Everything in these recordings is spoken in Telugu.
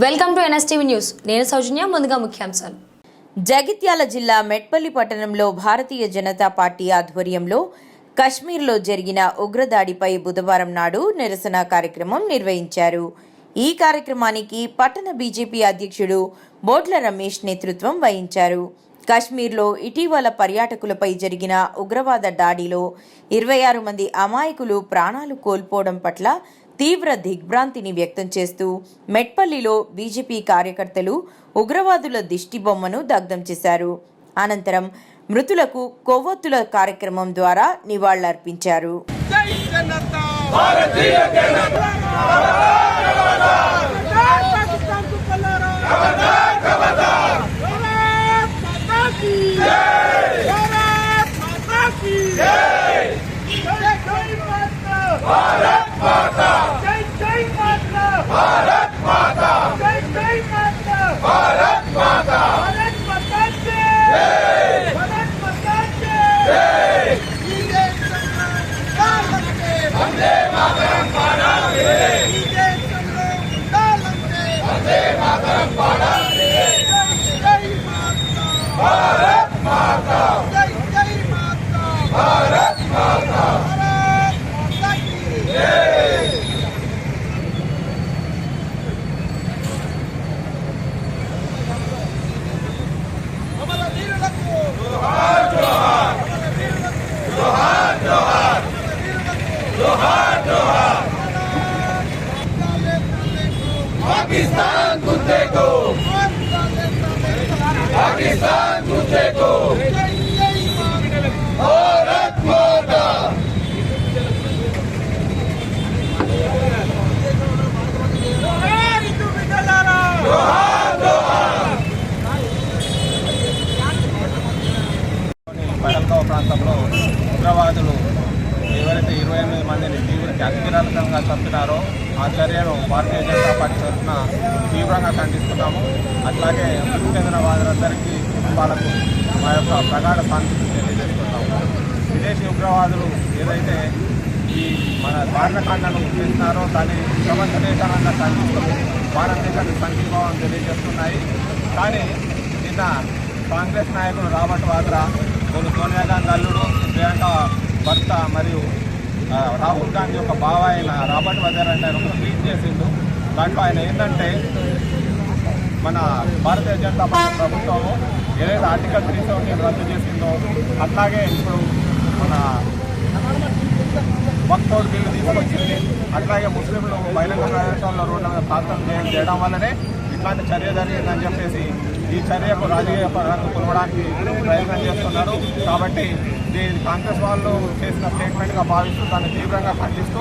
Welcome to NSTV news. నేను సౌజన్య. ముందుగా ముఖ్యాంశాలు. జగిత్యాల జిల్లా మెట్పల్లి పట్టణంలో భారతీయ జనతా పార్టీ ఆధ్వర్యంలో కశ్మీర్లో జరిగిన ఉగ్రదాడిపై బుధవారం నాడు నిరసన కార్యక్రమం నిర్వహించారు. ఈ కార్యక్రమానికి పట్టణ బీజేపీ అధ్యక్షుడు బోట్ల రమేష్ నేతృత్వం వహించారు. కశ్మీర్లో ఇటీవల పర్యాటకులపై జరిగిన ఉగ్రవాద దాడిలో 26 మంది అమాయకులు ప్రాణాలు కోల్పోవడం పట్ల తీవ్ర దిగ్భ్రాంతిని వ్యక్తం చేస్తూ మెట్పల్లిలో బీజేపీ కార్యకర్తలు ఉగ్రవాదుల దిష్టిబొమ్మను దగ్ధం చేశారు. అనంతరం మృతులకు కొవ్వొత్తుల కార్యక్రమం ద్వారా నివాళులర్పించారు. पाकिस्तान कुत्ते को, पाकिस्तान कुत्ते को, भारत माता। పడల్కవ ప్రాంతంలో ఉగ్రవాదులు ఎవరైతే 28 మందిని అత్యురాతంగా చంపినారో ఆ చర్యను భారతీయ జనతా పార్టీ తరఫున తీవ్రంగా ఖండిస్తున్నాము. అట్లాగే మృతి చెందిన వారందరికీ కుటుంబాలకు మా యొక్క ప్రగాఢ సానుభూతి తెలియజేస్తున్నాము. విదేశీ ఉగ్రవాదులు ఏదైతే ఈ మన భారతఖండను చేస్తున్నారో దాన్ని ప్రపంచ దేశాలంగా ఖండిస్తూ భారతదేశానికి సంఘీభావం తెలియజేస్తున్నాయి. కానీ నిన్న కాంగ్రెస్ నాయకుడు రాబర్ట్ వాద్రా, సోనియా గాంధీ అల్లుడు, ప్రియాంక భర్త మరియు రాహుల్ గాంధీ యొక్క బావ అయిన రాబర్ట్ వాద్రా అంటే ఆయన ఒక ట్వీట్ చేసిండు. దాంట్లో ఆయన ఏంటంటే మన భారతీయ జనతా పార్టీ ప్రభుత్వము ఏదైతే ఆర్టికల్ 370 రద్దు చేసిందో అట్లాగే ఇప్పుడు మన వక్ఫ్ బోర్డు బిల్లు తీసుకొచ్చింది. అట్లాగే ముస్లింలు బహిరంగ ప్రదేశాల్లో రోడ్ల మీద ప్రార్థన చేయడం వల్లనే ఇట్లాంటి చర్య జరిగిందని చెప్పేసి ఈ చర్యకు రాజకీయ రంగు కొలవడానికి ప్రయత్నం చేస్తున్నారు. కాబట్టి దీని కాంగ్రెస్ వాళ్ళు చేసిన స్టేట్మెంట్గా భావిస్తూ దాన్ని తీవ్రంగా ఖండిస్తూ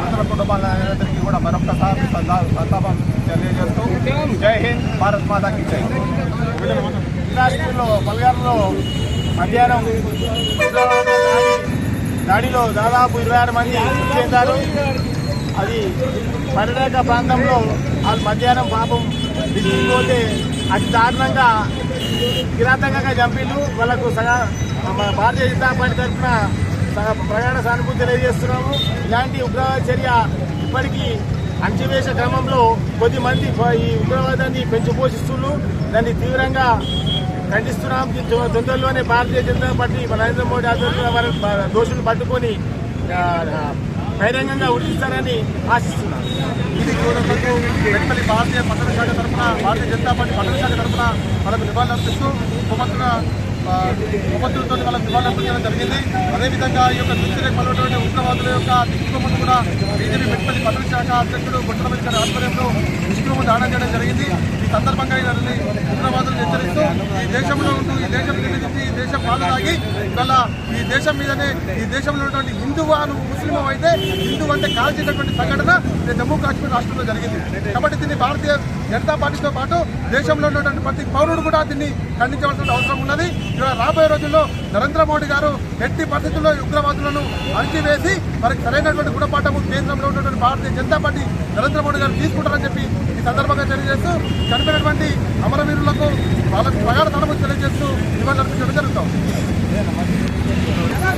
మృతుల కుటుంబాలందరికీ కూడా మరొకసారి సంతాపం తెలియజేస్తూ జై హింద్, భారత్ మాతాకి జై. రాష్ట్రంలో పల్గారులో మధ్యాహ్నం దాడిలో దాదాపు 26 మంది మృతి చెందారు. అది పర్యాటక ప్రాంతంలో వాళ్ళు మధ్యాహ్నం పాపం పోతే అతి దారుణంగా కిరాతకంగా చంపిళ్ళు. వాళ్ళకు భారతీయ జనతా పార్టీ తరఫున ప్రగాఢ సానుభూతి తెలియజేస్తున్నాము. ఇలాంటి ఉగ్రవాద చర్య ఇప్పటికీ అణచివేసే క్రమంలో కొద్దిమంది ఈ ఉగ్రవాదాన్ని పెంచిపోషిస్తున్నారు. దాన్ని తీవ్రంగా ఖండిస్తున్నాం. తొందరలోనే భారతీయ జనతా పార్టీ నరేంద్ర మోడీ ఆధ్వర్యంలో వారి దోషులు పట్టుకొని బహిరంగంగా ఉడిస్తారని ఆశిస్తున్నాం. ఇది మెట్పల్లి భారతీయ పట్టణ శాఖ తరఫున, భారతీయ జనతా పార్టీ పట్టణ శాఖ తరఫున వాళ్ళకు నివాళులర్పిస్తూ ఉపత్తులతో వాళ్ళకు నివాళులర్పించడం జరిగింది. అదేవిధంగా ఈ యొక్క దుశ్చర్యకు ఉగ్రవాదుల యొక్క దిష్టిబొమ్మను కూడా బీజేపీ మెట్పల్లి పట్టణ శాఖ అధ్యక్షుడు బొట్ల గారి ఆధ్వర్యంలో దిష్టిబొమ్మ దానం చేయడం జరిగింది. ఈ సందర్భంగా ఉగ్రవాదులను హెచ్చరిస్తూ ఈ దేశంలో ఉంటూ ఈ దేశం నిర్మించి ఈ దేశం పాలు తాగి ఇవాళ ఈ దేశం మీదనే ఈ దేశంలో ఉన్నటువంటి హిందువా నువ్వు ముస్లిం అయితే హిందూ అంటే కాల్చేటటువంటి సంఘటన జమ్మూ కాశ్మీర్ రాష్ట్రంలో జరిగింది. కాబట్టి దీన్ని భారతీయ జనతా పార్టీతో పాటు దేశంలో ఉన్నటువంటి ప్రతి పౌరుడు కూడా దీన్ని ఖండించవలసిన అవసరం ఉన్నది. ఇవాళ రాబోయే రోజుల్లో నరేంద్ర మోడీ గారు ఎట్టి పరిస్థితుల్లో ఉగ్రవాదులను అణచివేసి వారికి సరైనటువంటి గుణపాఠము కేంద్రంలో ఉన్నటువంటి భారతీయ జనతా పార్టీ నరేంద్ర మోడీ గారు తీసుకుంటారని చెప్పి ఈ సందర్భంగా తెలియజేస్తూ చనిపోయినటువంటి అమరవీరులకు వాళ్ళకు ప్రగాఢ సానుభూతి తెలియజేస్తూ నివాళులర్పించడం జరుగుతాం.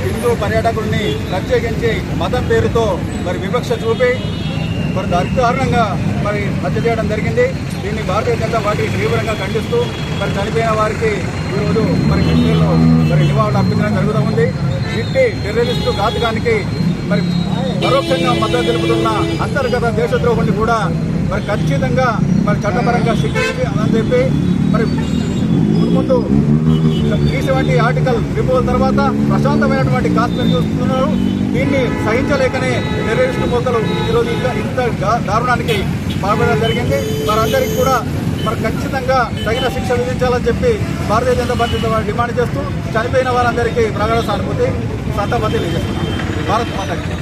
హిందూ పర్యాటకుల్ని ప్రత్యేకించి మతం పేరుతో మరి వివక్ష చూపి మరి దాని కారణంగా మరి హత్య చేయడం జరిగింది. దీన్ని భారతీయ జనతా పార్టీ తీవ్రంగా ఖండిస్తూ మరి చనిపోయిన వారికి ఈరోజు మరి కశ్మీర్లో మరి నివాళులు అర్పించడం జరుగుతూ ఉంది. ఇట్టి టెర్రరిస్టు ఘాతకానికి మరి పరోక్షంగా మద్దతు తెలుపుతున్న అంతర్గత దేశద్రోహుల్ని కూడా మరి ఖచ్చితంగా మరి చట్టపరంగా శిక్షించి అని చెప్పి మరి ముందు 370 ఆర్టికల్ రిమూవల్ తర్వాత ప్రశాంతమైనటువంటి కాశ్మీర్ చూస్తున్నారు. దీన్ని సహించలేకనే టెర్రరిస్టు మూకలు ఈరోజు ఇంత దారుణానికి పాల్పడడం జరిగింది. వారందరికీ కూడా మరి ఖచ్చితంగా తగిన శిక్ష విధించాలని చెప్పి భారతీయ జనతా పార్టీ డిమాండ్ చేస్తూ చనిపోయిన వారందరికీ ప్రగాఢ సానుభూతి సంతాపం తెలియజేస్తున్నారు. భారత్ మాతకి